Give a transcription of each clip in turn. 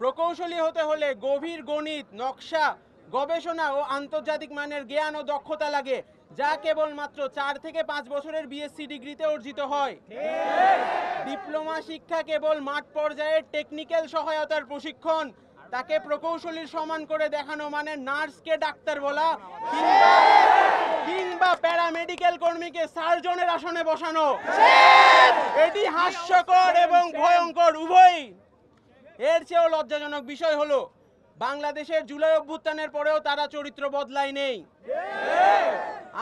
প্রকৌশলী হতে হলে গভীর গণিত, নকশা, গবেষণা ও আন্তর্জাতিক মানের জ্ঞান ও দক্ষতা লাগে, যা কেবলমাত্র 4 থেকে 5 বছরের বিএসসি ডিগ্রিতে অর্জিত হয়। ডিপ্লোমা শিক্ষা কেবল মাঠ পর্যায়ের টেকনিক্যাল সহায়তার প্রশিক্ষণ। তাকে প্রকৌশলীর সমান করে দেখানো মানে নার্সকে ডাক্তার বলা কিংবা প্যারামেডিক্যাল কর্মীকে সার্জনের আসনে বসানো। এটি হাস্যকর এবং ভয়ঙ্কর উভয়ই। এর চেয়েও লজ্জাজনক বিষয় হলো বাংলাদেশের জুলাই অভ্যুত্থানের পরেও তারা চরিত্র বদলায় নেই।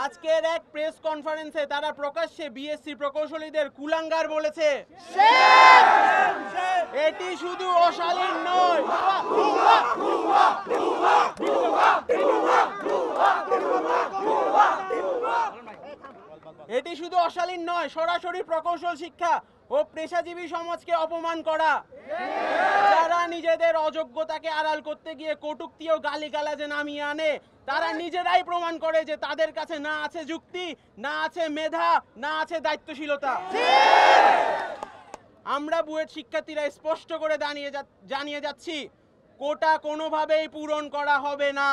আজকের এক প্রেস কনফারেন্সে তারা প্রকাশ্যে বিএসসি প্রকৌশলীদের কুলাঙ্গার বলেছে। এটি শুধু অশালীন নয়, সরাসরি প্রকৌশল শিক্ষা ও পেশাজীবী সমাজকে অপমান করা। যারা নিজেদের অযোগ্যতাকে আড়াল করতে গিয়ে কটূক্তি ও গালিগালাজে নামিয়ে আনে, তারা নিজেরাই প্রমাণ করে যে তাদের কাছে না আছে যুক্তি, না আছে মেধা, না আছে দায়িত্বশীলতা। আমরা বুয়েট শিক্ষার্থীরা স্পষ্ট করে জানিয়ে যাচ্ছি, কোটা কোনোভাবেই পূরণ করা হবে না।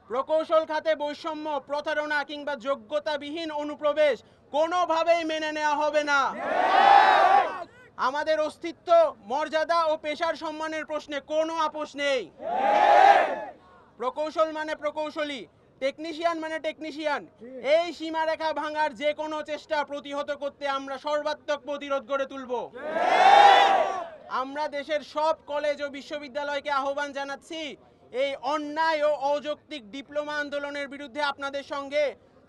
প্রকৌশল খাতে বৈষম্য, প্রতারণা কিংবা যোগ্যতাবিহীন অনুপ্রবেশ কোনোভাবেই মেনে নেওয়া হবে না। আমাদের অস্তিত্ব, মর্যাদা ও পেশার সম্মানের প্রশ্নে কোনো আপোষ নেই। প্রকৌশল মানে প্রকৌশলী, টেকনিশিয়ান মানে টেকনিশিয়ান। এই সীমারেখা ভাঙার যে কোনো চেষ্টা প্রতিহত করতে আমরা সর্বাত্মক প্রতিরোধ গড়ে তুলব। আমরা দেশের সব কলেজ ও বিশ্ববিদ্যালয়কে আহ্বান জানাচ্ছি, এই অন্যায় ও অযৌক্তিক ডিপ্লোমা আন্দোলনের বিরুদ্ধে আপনাদের সঙ্গে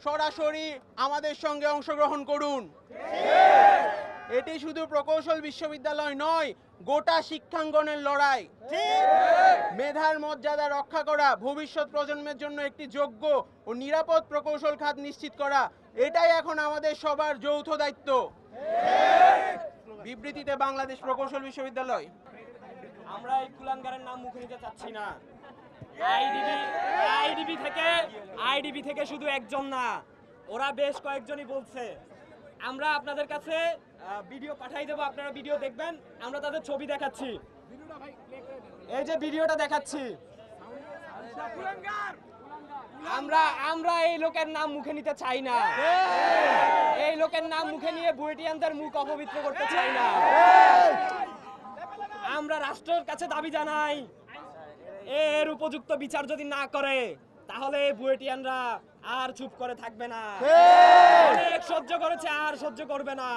সরাসরি আমাদের সঙ্গে অংশগ্রহণ করুন। এটি শুধু প্রকৌশল বিশ্ববিদ্যালয় নয়, গোটা শিক্ষাঙ্গনের লড়াই। মেধার মর্যাদা রক্ষা করা, ভবিষ্যৎ প্রজন্মের জন্য একটি যোগ্য ও নিরাপদ প্রকৌশল খাত নিশ্চিত করা, এটাই এখন আমাদের সবার যৌথ দায়িত্ব। বিবৃতিতে বাংলাদেশ প্রকৌশল বিশ্ববিদ্যালয়। আমরা এই কুলাঙ্গারের নাম মুখে নিতে চাচ্ছি না। আইডিবি থেকে শুধু একজন না, ওরা বেশ কয়েকজনই বলছে। আমরা আপনাদের কাছে ভিডিও পাঠাই দেবো, আপনারা ভিডিও দেখবেন। আমরা তাদের ছবি দেখাচ্ছি, এই যে ভিডিওটা দেখাচ্ছি। আমরা এই লোকের নাম মুখে নিতে চাই না। এই লোকের নাম মুখে নিয়ে বুয়েটিয়ানদের মুখ অপবিত্র করতে চাই না। আমরা রাষ্ট্রের কাছে দাবি জানাই, এর উপযুক্ত বিচার যদি না করে তাহলে বুয়েটিয়ানরা আর চুপ করে থাকবে না। অনেক সহ্য করেছে, আর সহ্য করবে না।